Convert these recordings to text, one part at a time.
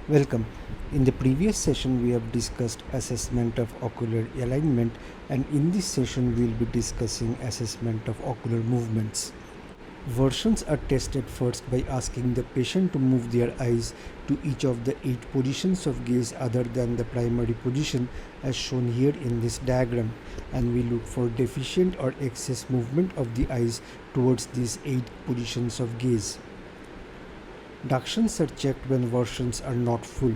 Welcome. In the previous session, we have discussed assessment of ocular alignment, and in this session, we will be discussing assessment of ocular movements. Versions are tested first by asking the patient to move their eyes to each of the 8 positions of gaze other than the primary position as shown here in this diagram, and we look for deficient or excess movement of the eyes towards these 8 positions of gaze. Ductions are checked when versions are not full,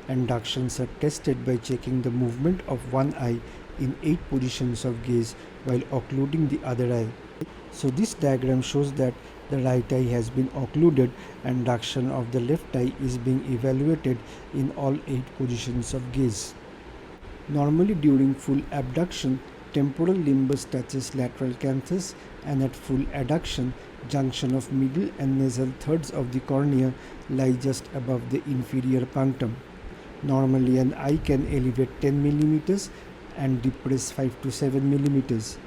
and ductions are tested by checking the movement of one eye in 8 positions of gaze while occluding the other eye. So this diagram shows that the right eye has been occluded and duction of the left eye is being evaluated in all 8 positions of gaze. Normally during full abduction, temporal limbus touches lateral canthus, and at full adduction, junction of middle and nasal thirds of the cornea lie just above the inferior punctum. Normally an eye can elevate 10 mm and depress 5 to 7 mm.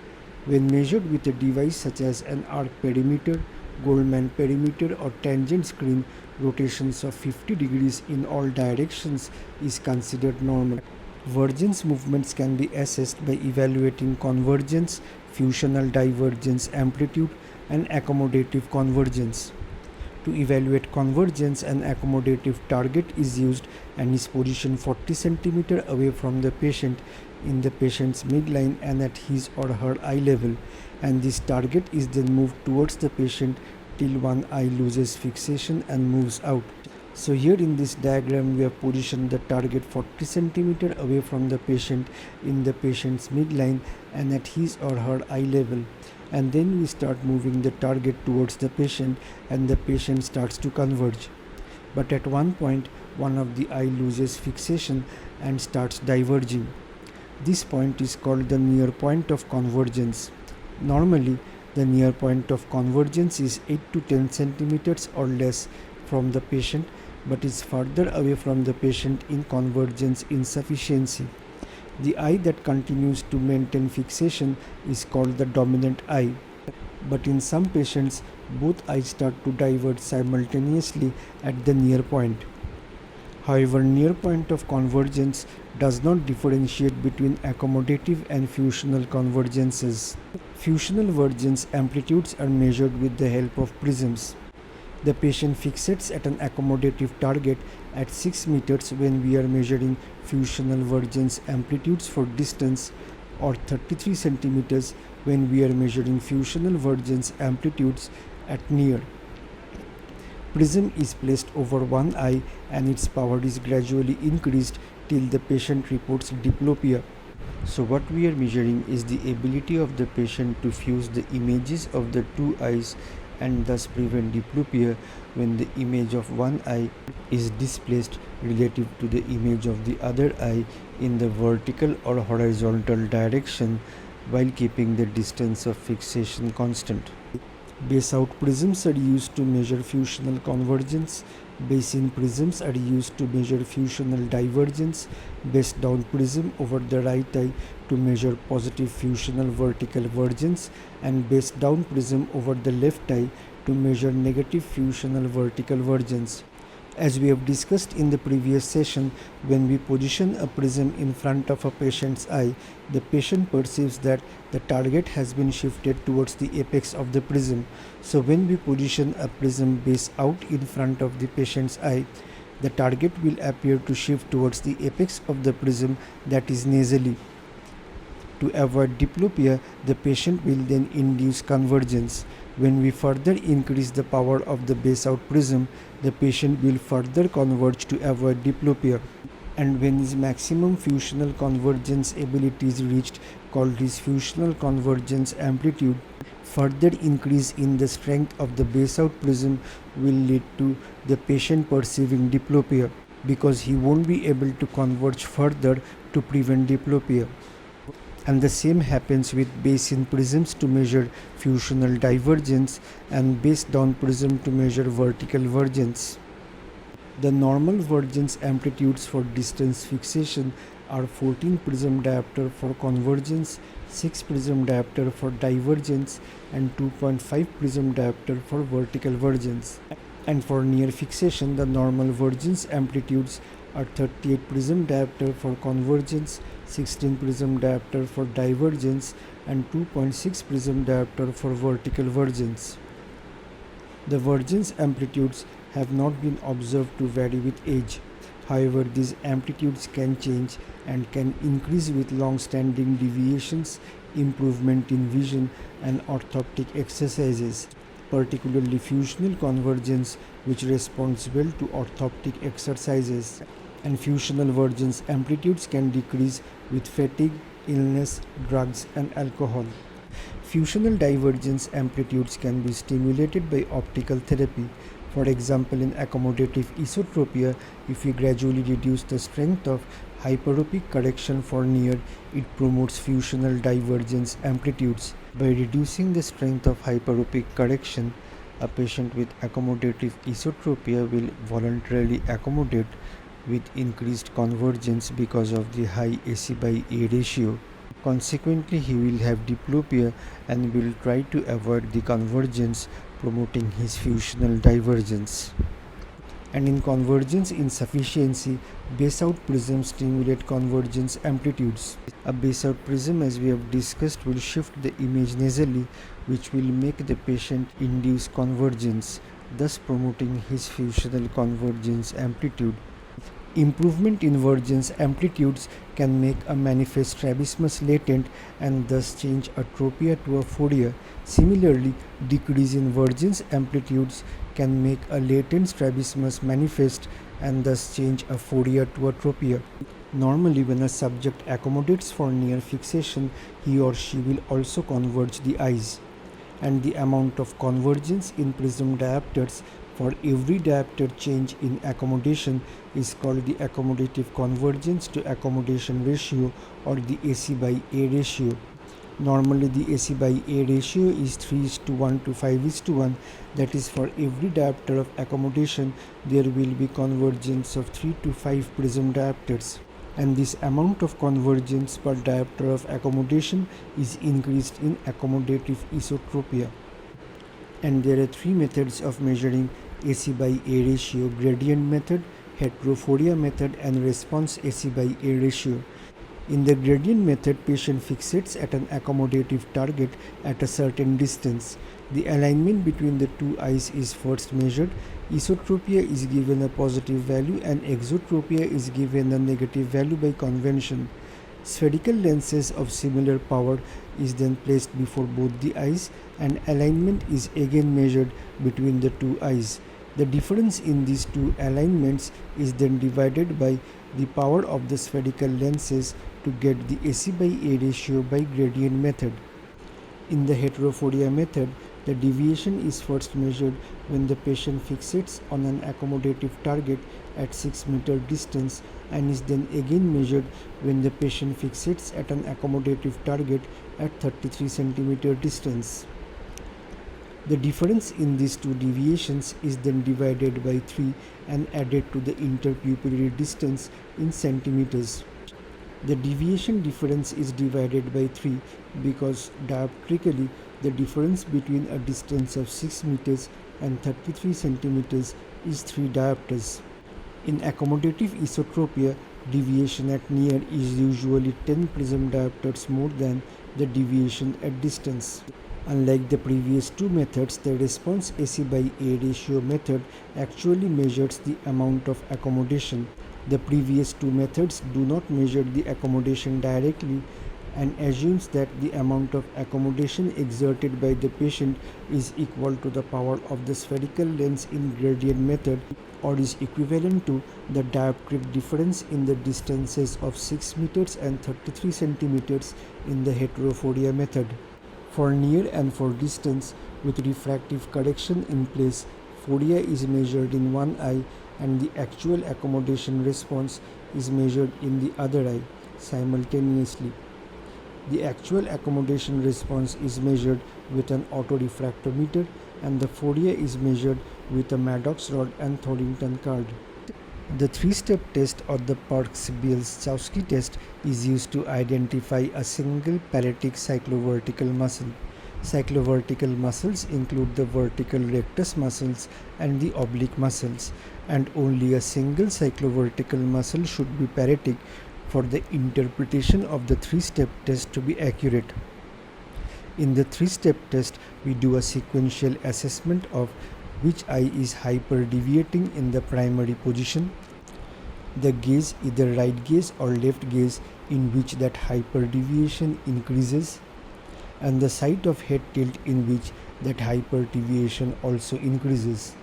When measured with a device such as an arc perimeter, Goldman perimeter or tangent screen, rotations of 50 degrees in all directions is considered normal. Vergence movements can be assessed by evaluating convergence, fusional divergence amplitude, and accommodative convergence. To evaluate convergence, an accommodative target is used and is positioned 40 cm away from the patient in the patient's midline and at his or her eye level, and this target is then moved towards the patient till one eye loses fixation and moves out. So here in this diagram we have positioned the target 40 cm away from the patient in the patient's midline and at his or her eye level, and then we start moving the target towards the patient and the patient starts to converge. But at one point one of the eye loses fixation and starts diverging. This point is called the near point of convergence. Normally the near point of convergence is 8 to 10 cm or less from the patient, but is further away from the patient in convergence insufficiency. The eye that continues to maintain fixation is called the dominant eye, but in some patients both eyes start to diverge simultaneously at the near point. However, near point of convergence does not differentiate between accommodative and fusional convergences. Fusional vergence amplitudes are measured with the help of prisms. The patient fixates at an accommodative target at 6 meters when we are measuring fusional vergence amplitudes for distance, or 33 centimeters when we are measuring fusional vergence amplitudes at near. Prism is placed over one eye and its power is gradually increased till the patient reports diplopia. So what we are measuring is the ability of the patient to fuse the images of the two eyes and thus prevent diplopia when the image of one eye is displaced relative to the image of the other eye in the vertical or horizontal direction while keeping the distance of fixation constant. Base out prisms are used to measure fusional convergence. Base in prisms are used to measure fusional divergence. Base down prism over the right eye to measure positive fusional vertical vergence, and base down prism over the left eye to measure negative fusional vertical vergence. As we have discussed in the previous session, when we position a prism in front of a patient's eye, the patient perceives that the target has been shifted towards the apex of the prism. So when we position a prism base out in front of the patient's eye, the target will appear to shift towards the apex of the prism, that is nasally. To avoid diplopia, the patient will then induce convergence. When we further increase the power of the base out prism, the patient will further converge to avoid diplopia. And when his maximum fusional convergence ability is reached, called his fusional convergence amplitude, further increase in the strength of the base out prism will lead to the patient perceiving diplopia, because he won't be able to converge further to prevent diplopia. And the same happens with base in prisms to measure fusional divergence and base down prism to measure vertical vergence. The normal vergence amplitudes for distance fixation are 14 prism diopter for convergence, 6 prism diopter for divergence, and 2.5 prism diopter for vertical vergence. And for near fixation, the normal Vergence amplitudes are 38 prism diopter for convergence, 16 prism diopter for divergence, and 2.6 prism diopter for vertical vergence. The Vergence amplitudes have not been observed to vary with age. However, these amplitudes can change and can increase with long-standing deviations, improvement in vision, and orthoptic exercises, particularly fusional convergence, which responds well to orthoptic exercises, and fusional Vergence amplitudes can decrease with fatigue, illness, drugs, and alcohol. Fusional divergence amplitudes can be stimulated by optical therapy. For example, in accommodative esotropia, if we gradually reduce the strength of hyperopic correction for near, it promotes fusional divergence amplitudes. By reducing the strength of hyperopic correction, a patient with accommodative esotropia will voluntarily accommodate with increased convergence because of the high AC by A ratio. Consequently, he will have diplopia and will try to avoid the convergence, promoting his fusional divergence. And in convergence insufficiency, base-out prisms stimulate convergence amplitudes. A base-out prism, as we have discussed, will shift the image nasally, which will make the patient induce convergence, thus promoting his fusional convergence amplitude. Improvement in Vergence amplitudes can make a manifest strabismus latent and thus change atropia to aphoria. Similarly, decrease in Vergence amplitudes can make a latent strabismus manifest and thus change aphoria to atropia. Normally, when a subject accommodates for near fixation, he or she will also converge the eyes, and the amount of convergence in prism diopters for every diopter change in accommodation is called the accommodative convergence to accommodation ratio, or the AC by A ratio. Normally, the AC by A ratio is 3:1 to 5:1. That is, for every diopter of accommodation, there will be convergence of 3 to 5 prism diopters. And this amount of convergence per diopter of accommodation is increased in accommodative esotropia. And there are three methods of measuring AC by A ratio: gradient method, Heterophoria method, and response AC by A ratio. In the gradient method, patient fixates at an accommodative target at a certain distance. The alignment between the two eyes is first measured. Esotropia is given a positive value and exotropia is given a negative value by convention. Spherical lenses of similar power is then placed before both the eyes, and alignment is again measured between the two eyes. The difference in these two alignments is then divided by the power of the spherical lenses to get the AC by A ratio by gradient method. In the Heterophoria method, the deviation is first measured when the patient fixates on an accommodative target at 6 meter distance, and is then again measured when the patient fixates at an accommodative target at 33 centimeter distance. The difference in these two deviations is then divided by 3 and added to the interpupillary distance in centimeters. The deviation difference is divided by 3 because dioptrically the difference between a distance of 6 meters and 33 centimeters is 3 diopters. In accommodative esotropia, deviation at near is usually 10 prism diopters more than the deviation at distance. Unlike the previous two methods, the response AC by A ratio method actually measures the amount of accommodation. The previous two methods do not measure the accommodation directly and assumes that the amount of accommodation exerted by the patient is equal to the power of the spherical lens in gradient method, or is equivalent to the dioptric difference in the distances of 6 meters and 33 centimeters in the Heterophoria method. For near and for distance with refractive correction in place, phoria is measured in one eye and the actual accommodation response is measured in the other eye simultaneously. The actual accommodation response is measured with an autorefractometer and the phoria is measured with a Maddox rod and Thornton card. The three-step test, or the Park-Bielschowsky test, is used to identify a single paretic cyclovertical muscle. Cyclovertical muscles include the vertical rectus muscles and the oblique muscles, and only a single cyclovertical muscle should be paretic for the interpretation of the three-step test to be accurate. In the three-step test, we do a sequential assessment of which eye is hyperdeviating in the primary position, the gaze, either right gaze or left gaze, in which that hyperdeviation increases, and the site of head tilt in which that hyperdeviation also increases.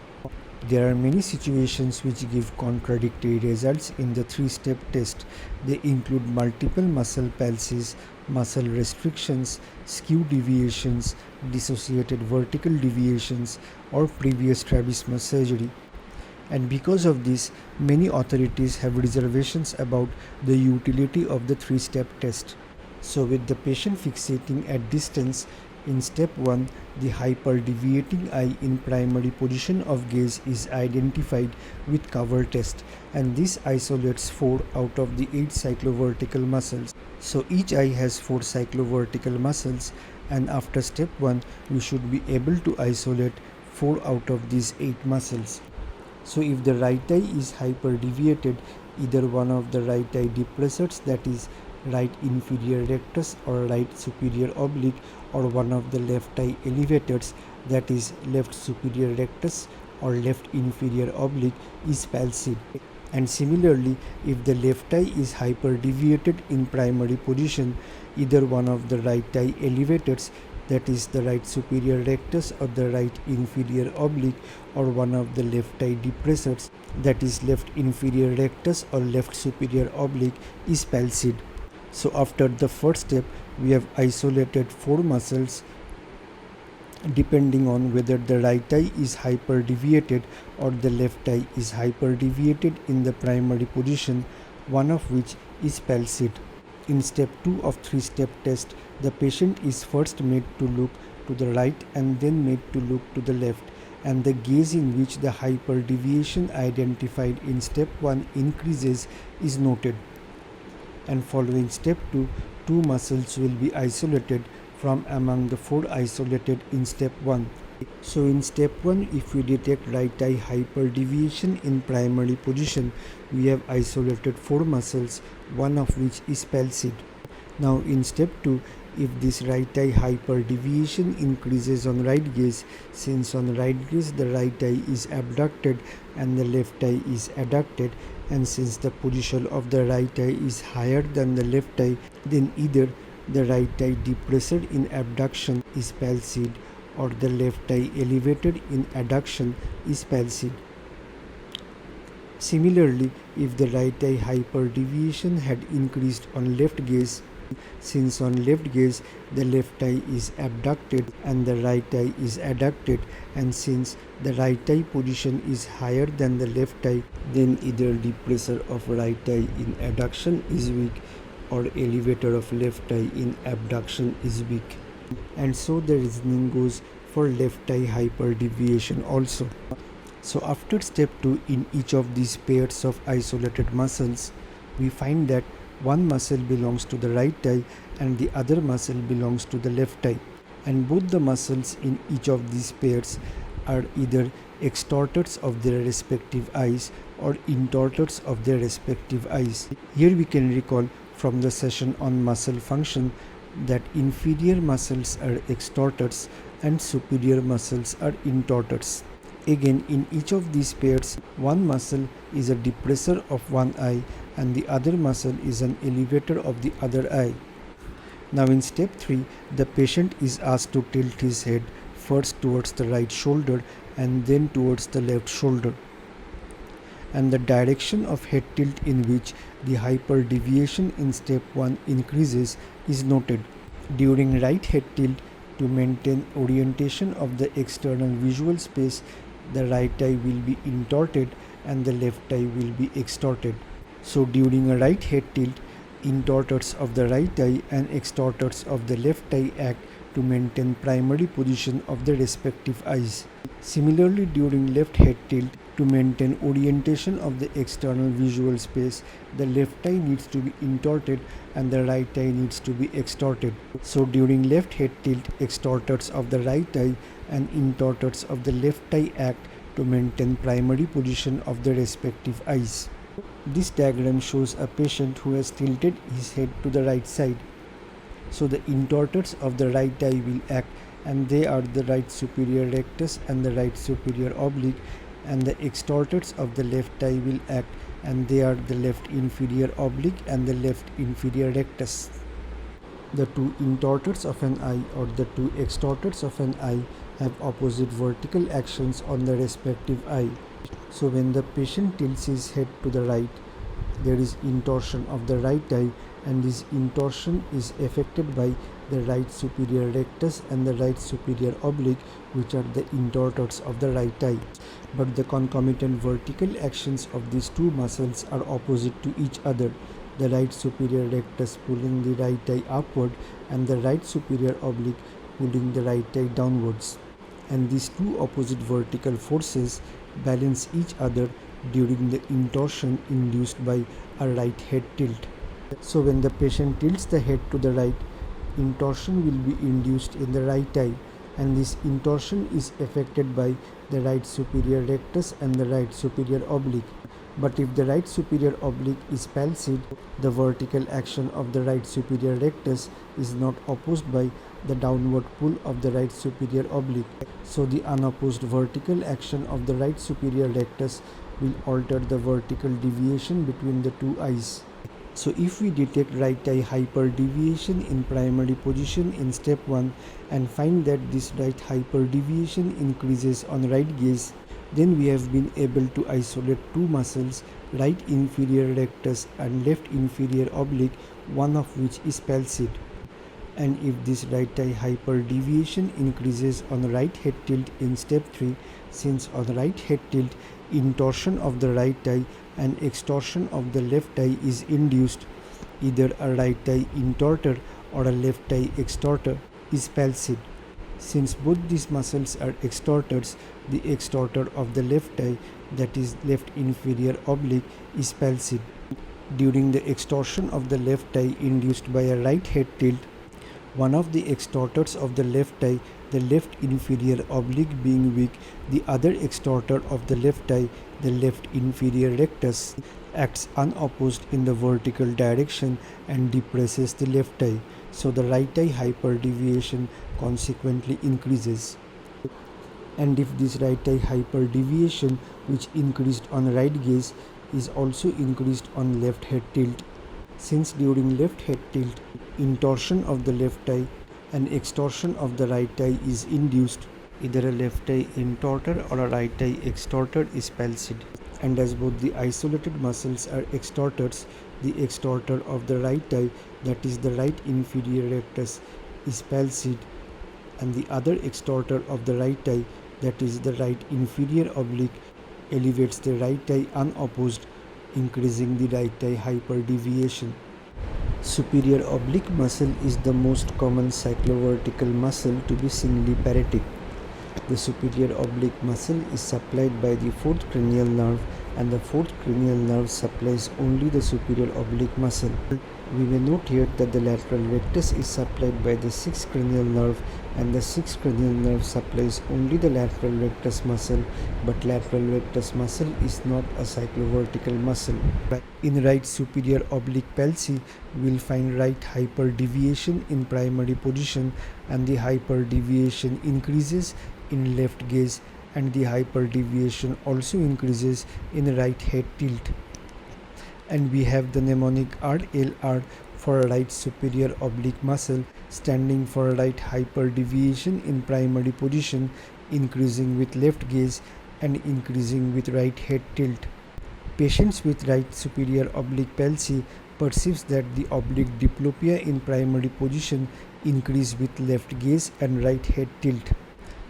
There are many situations which give contradictory results in the three-step test. They include multiple muscle palsies, muscle restrictions, skew deviations, dissociated vertical deviations, or previous strabismus surgery. And because of this, many authorities have reservations about the utility of the three-step test. So with the patient fixating at distance, in step 1, the hyperdeviating eye in primary position of gaze is identified with cover test, and this isolates 4 out of the 8 cyclovertical muscles. So each eye has 4 cyclovertical muscles, and after step 1, we should be able to isolate 4 out of these 8 muscles. So if the right eye is hyperdeviated, either one of the right eye depressors, that is right inferior rectus or right superior oblique, or one of the left eye elevators, that is left superior rectus or left inferior oblique, is palsied. And similarly, if the left eye is hyperdeviated in primary position, either one of the right eye elevators, that is the right superior rectus or the right inferior oblique, or one of the left eye depressors, that is left inferior rectus or left superior oblique, is palsied. So after the first step, we have isolated 4 muscles depending on whether the right eye is hyperdeviated or the left eye is hyperdeviated in the primary position, one of which is palsied. In step 2 of 3-step test, the patient is first made to look to the right and then made to look to the left, and the gaze in which the hyperdeviation identified in step 1 increases is noted. And following step 2, 2 muscles will be isolated from among the 4 isolated in step 1. So in step 1, if we detect right eye hyperdeviation in primary position, we have isolated 4 muscles, one of which is palsied. Now in step 2, if this right eye hyperdeviation increases on right gaze, since on right gaze the right eye is abducted and the left eye is adducted, and since the position of the right eye is higher than the left eye, then either the right eye depressed in abduction is palsied or the left eye elevated in adduction is palsied. Similarly, if the right eye hyperdeviation had increased on left gaze, since on left gaze the left eye is abducted and the right eye is adducted, and since the right eye position is higher than the left eye, then either depressor of right eye in adduction is weak or elevator of left eye in abduction is weak. And so the reasoning goes for left eye hyperdeviation also. So after step 2, in each of these pairs of isolated muscles, we find that one muscle belongs to the right eye and the other muscle belongs to the left eye, and both the muscles in each of these pairs are either extorters of their respective eyes or intorters of their respective eyes. Here we can recall from the session on muscle function that inferior muscles are extorters and superior muscles are intorters. Again, in each of these pairs, one muscle is a depressor of one eye and the other muscle is an elevator of the other eye. Now in step 3, the patient is asked to tilt his head first towards the right shoulder and then towards the left shoulder. And the direction of head tilt in which the hyperdeviation in step 1 increases is noted. During right head tilt, to maintain orientation of the external visual space, the right eye will be intorted and the left eye will be extorted. So during a right head tilt, intorters of the right eye and extorters of the left eye act to maintain primary position of the respective eyes. Similarly, during left head tilt, To maintain orientation of the external visual space, the left eye needs to be intorted and the right eye needs to be extorted. So during left head tilt, extorters of the right eye and intorters of the left eye act to maintain primary position of the respective eyes. This diagram shows a patient who has tilted his head to the right side. So the intorters of the right eye will act, and they are the right superior rectus and the right superior oblique, and the extorters of the left eye will act, and they are the left inferior oblique and the left inferior rectus. The two intorters of an eye or the two extorters of an eye have opposite vertical actions on the respective eye. So when the patient tilts his head to the right, there is intorsion of the right eye, and this intorsion is affected by the right superior rectus and the right superior oblique, which are the intorters of the right eye. But the concomitant vertical actions of these two muscles are opposite to each other. The right superior rectus pulling the right eye upward and the right superior oblique pulling the right eye downwards. And these two opposite vertical forces balance each other during the intorsion induced by a right head tilt. So when the patient tilts the head to the right, intorsion will be induced in the right eye, and this intorsion is affected by the right superior rectus and the right superior oblique. But if the right superior oblique is palsied, the vertical action of the right superior rectus is not opposed by the downward pull of the right superior oblique. So the unopposed vertical action of the right superior rectus will alter the vertical deviation between the two eyes. So if we detect right eye hyperdeviation in primary position in step 1 and find that this right hyperdeviation increases on right gaze, then we have been able to isolate two muscles, right inferior rectus and left inferior oblique, one of which is palsied. And if this right eye hyperdeviation increases on right head tilt in step 3, since on right head tilt, intorsion of the right eye and extorsion of the left eye is induced, either a right eye intorter or a left eye extorter is palsied. Since both these muscles are extorters, the extorter of the left eye, that is left inferior oblique, is palsied. During the extorsion of the left eye induced by a right head tilt, one of the extorters of the left eye, the left inferior oblique being weak, the other extorter of the left eye, the left inferior rectus, acts unopposed in the vertical direction and depresses the left eye. So the right eye hyperdeviation consequently increases. And if this right eye hyperdeviation, which increased on right gaze, is also increased on left head tilt, since during left head tilt, intorsion of the left eye and extorsion of the right eye is induced, either a left eye intorter or a right eye extorter is palsied. And as both the isolated muscles are extorters, the extorter of the right eye, that is the right inferior rectus, is palsied, and the other extorter of the right eye, that is the right inferior oblique, elevates the right eye unopposed, increasing the right eye hyperdeviation. Superior oblique muscle is the most common cyclovertical muscle to be singly paretic. The superior oblique muscle is supplied by the fourth cranial nerve, and the fourth cranial nerve supplies only the superior oblique muscle. We may note here that the lateral rectus is supplied by the sixth cranial nerve, and the sixth cranial nerve supplies only the lateral rectus muscle, but lateral rectus muscle is not a cyclovertical muscle. In right superior oblique palsy, we will find right hyperdeviation in primary position, and the hyperdeviation increases in left gaze, and the hyperdeviation also increases in right head tilt. And we have the mnemonic RLR for right superior oblique muscle, standing for right hyperdeviation in primary position, increasing with left gaze and increasing with right head tilt. Patients with right superior oblique palsy perceives that the oblique diplopia in primary position increase with left gaze and right head tilt.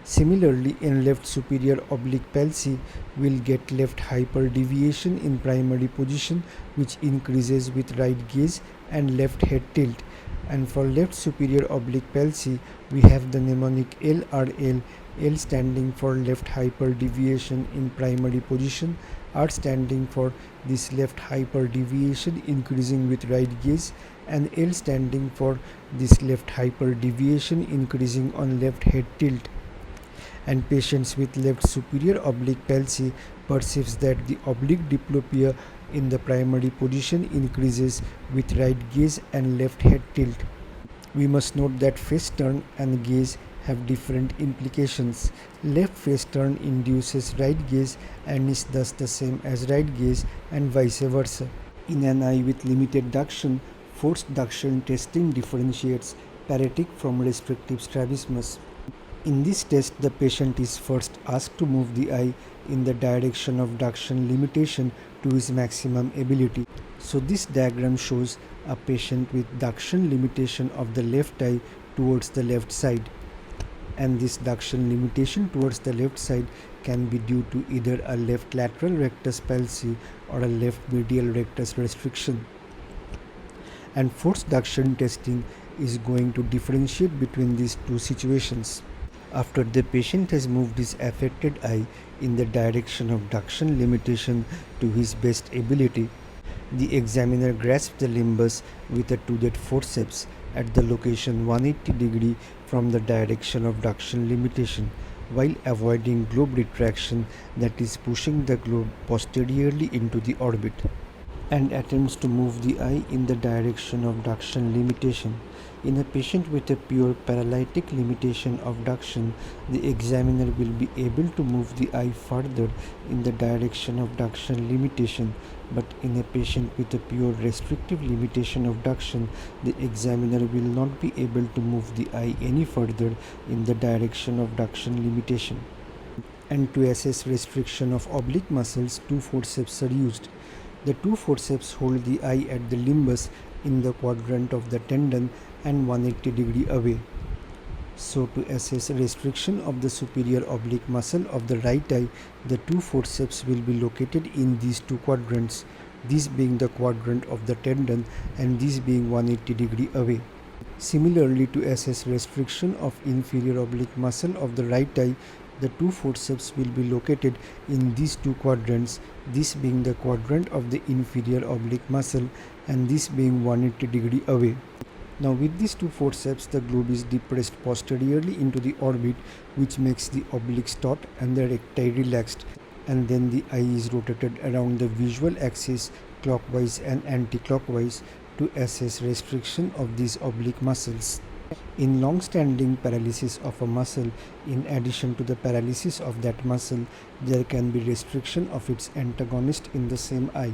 Similarly, in left superior oblique palsy, we'll get left hyperdeviation in primary position, which increases with right gaze and left head tilt. And for left superior oblique palsy, we have the mnemonic LRL, L standing for left hyperdeviation in primary position, R standing for this left hyperdeviation increasing with right gaze, and L standing for this left hyperdeviation increasing on left head tilt. And patients with left superior oblique palsy perceives that the oblique diplopia in the primary position increases with right gaze and left head tilt. We must note that face turn and gaze have different implications. Left face turn induces right gaze and is thus the same as right gaze, and vice versa. In an eye with limited duction, forced duction testing differentiates paretic from restrictive strabismus. In this test, the patient is first asked to move the eye in the direction of duction limitation to his maximum ability. So this diagram shows a patient with duction limitation of the left eye towards the left side. And this duction limitation towards the left side can be due to either a left lateral rectus palsy or a left medial rectus restriction. And forced duction testing is going to differentiate between these two situations. After the patient has moved his affected eye in the direction of duction limitation to his best ability, the examiner grasps the limbus with a toothed forceps at the location 180 degree from the direction of duction limitation, while avoiding globe retraction, that is pushing the globe posteriorly into the orbit, and attempts to move the eye in the direction of duction limitation. In a patient with a pure paralytic limitation of duction, the examiner will be able to move the eye further in the direction of duction limitation, but in a patient with a pure restrictive limitation of duction, the examiner will not be able to move the eye any further in the direction of duction limitation. And to assess restriction of oblique muscles, two forceps are used. The two forceps hold the eye at the limbus in the quadrant of the tendon and 180 degree away. So to assess restriction of the superior oblique muscle of the right eye, the two forceps will be located in these two quadrants, this being the quadrant of the tendon and this being 180 degree away. Similarly, to assess restriction of inferior oblique muscle of the right eye, the two forceps will be located in these two quadrants, this being the quadrant of the inferior oblique muscle and this being 180 degree away. Now with these two forceps, the globe is depressed posteriorly into the orbit, which makes the obliques taut and the recti relaxed, and then the eye is rotated around the visual axis clockwise and anti-clockwise to assess restriction of these oblique muscles. In long-standing paralysis of a muscle, in addition to the paralysis of that muscle, there can be restriction of its antagonist in the same eye.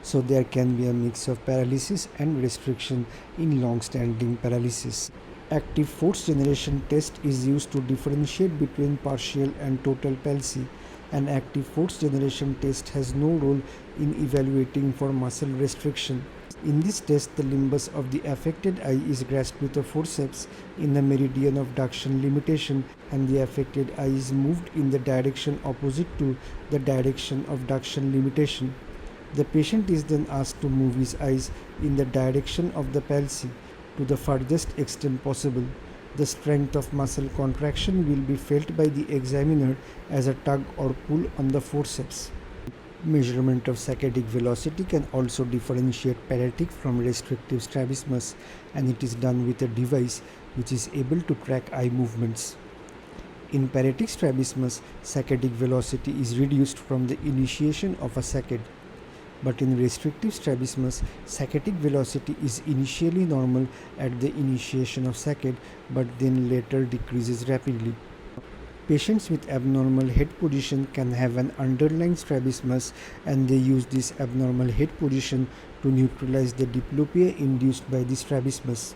So there can be a mix of paralysis and restriction in long-standing paralysis. Active force generation test is used to differentiate between partial and total palsy. An active force generation test has no role in evaluating for muscle restriction. In this test, the limbus of the affected eye is grasped with a forceps in the meridian of duction limitation, and the affected eye is moved in the direction opposite to the direction of duction limitation. The patient is then asked to move his eyes in the direction of the palsy to the furthest extent possible. The strength of muscle contraction will be felt by the examiner as a tug or pull on the forceps. Measurement of saccadic velocity can also differentiate paretic from restrictive strabismus, and it is done with a device which is able to track eye movements. In paretic strabismus, saccadic velocity is reduced from the initiation of a saccade. But in restrictive strabismus, saccadic velocity is initially normal at the initiation of saccade, but then later decreases rapidly. Patients with abnormal head position can have an underlying strabismus, and they use this abnormal head position to neutralize the diplopia induced by the strabismus.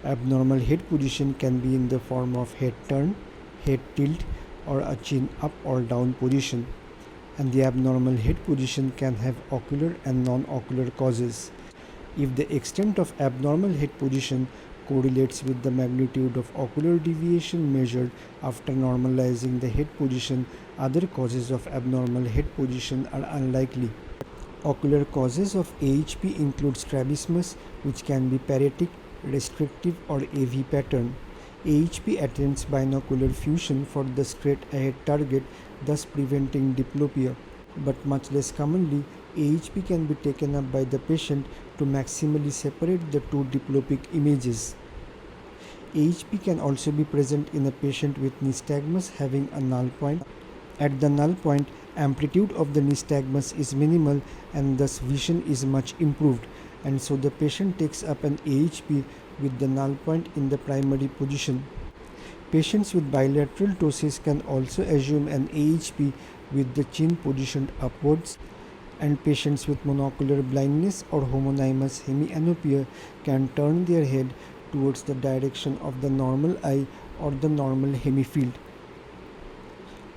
Abnormal head position can be in the form of head turn, head tilt, or a chin up or down position. And the abnormal head position can have ocular and non-ocular causes. If the extent of abnormal head position correlates with the magnitude of ocular deviation measured after normalizing the head position, other causes of abnormal head position are unlikely. Ocular causes of AHP include strabismus, which can be paretic, restrictive or AV pattern. AHP attempts binocular fusion for the straight-ahead target, thus preventing diplopia. But much less commonly, AHP can be taken up by the patient to maximally separate the two diplopic images. AHP can also be present in a patient with nystagmus having a null point. At the null point, amplitude of the nystagmus is minimal and thus vision is much improved, and so the patient takes up an AHP with the null point in the primary position. Patients with bilateral ptosis can also assume an AHP with the chin positioned upwards, and patients with monocular blindness or homonymous hemianopia can turn their head towards the direction of the normal eye or the normal hemifield.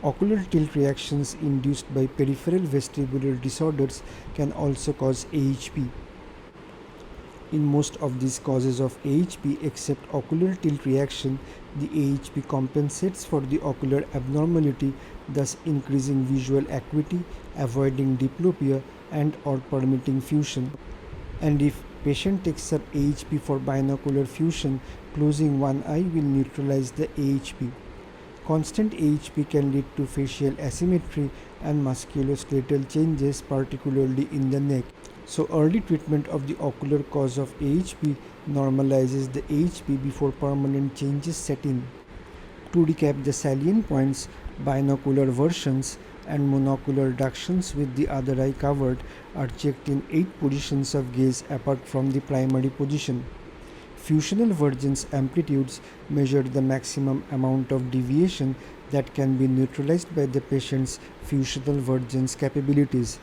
Ocular tilt reactions induced by peripheral vestibular disorders can also cause AHP. In most of these causes of AHP except ocular tilt reaction, the AHP compensates for the ocular abnormality, thus increasing visual acuity, avoiding diplopia and or permitting fusion. And if patient takes up AHP for binocular fusion, closing one eye will neutralize the AHP. Constant AHP can lead to facial asymmetry and musculoskeletal changes, particularly in the neck. So early treatment of the ocular cause of AHP normalizes the AHP before permanent changes set in. To recap the salient points, binocular versions and monocular ductions with the other eye covered are checked in 8 positions of gaze apart from the primary position. Fusional Vergence amplitudes measure the maximum amount of deviation that can be neutralized by the patient's fusional Vergence capabilities,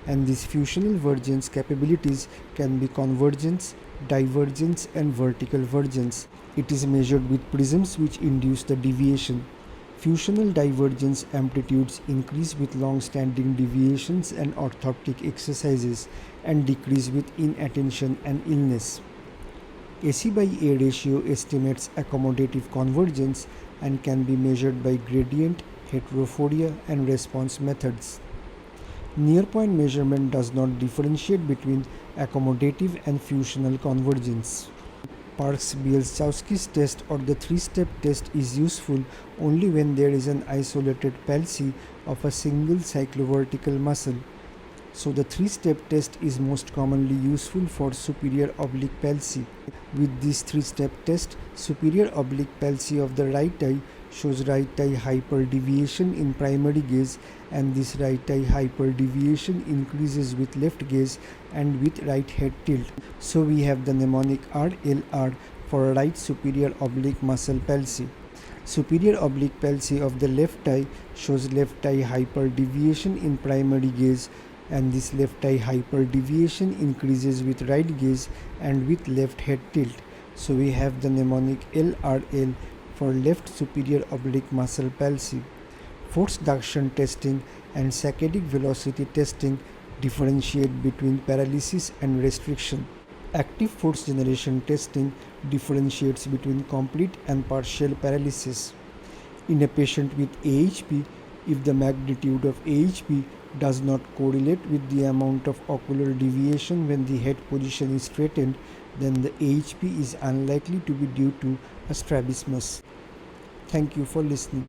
and these fusional Vergence capabilities can be convergence, divergence and vertical vergence. It is measured with prisms which induce the deviation. Fusional divergence amplitudes increase with long-standing deviations and orthoptic exercises and decrease with inattention and illness. AC by A ratio estimates accommodative convergence and can be measured by gradient, heterophoria and response methods. Near-point measurement does not differentiate between accommodative and fusional convergence. Park-Bielschowsky's test or the 3-step test is useful only when there is an isolated palsy of a single cyclovertical muscle. So the 3-step test is most commonly useful for superior oblique palsy. With this 3-step test, superior oblique palsy of the right eye shows right eye hyperdeviation in primary gaze, and this right eye hyperdeviation increases with left gaze and with right head tilt. So we have the mnemonic RLR for right superior oblique muscle palsy. Superior oblique palsy of the left eye shows left eye hyperdeviation in primary gaze, and this left eye hyperdeviation increases with right gaze and with left head tilt. So we have the mnemonic LRL for left superior oblique muscle palsy. Forced duction testing and saccadic velocity testing differentiate between paralysis and restriction. Active force generation testing differentiates between complete and partial paralysis. In a patient with AHP, if the magnitude of AHP does not correlate with the amount of ocular deviation when the head position is straightened, then the AHP is unlikely to be due to a strabismus. Thank you for listening.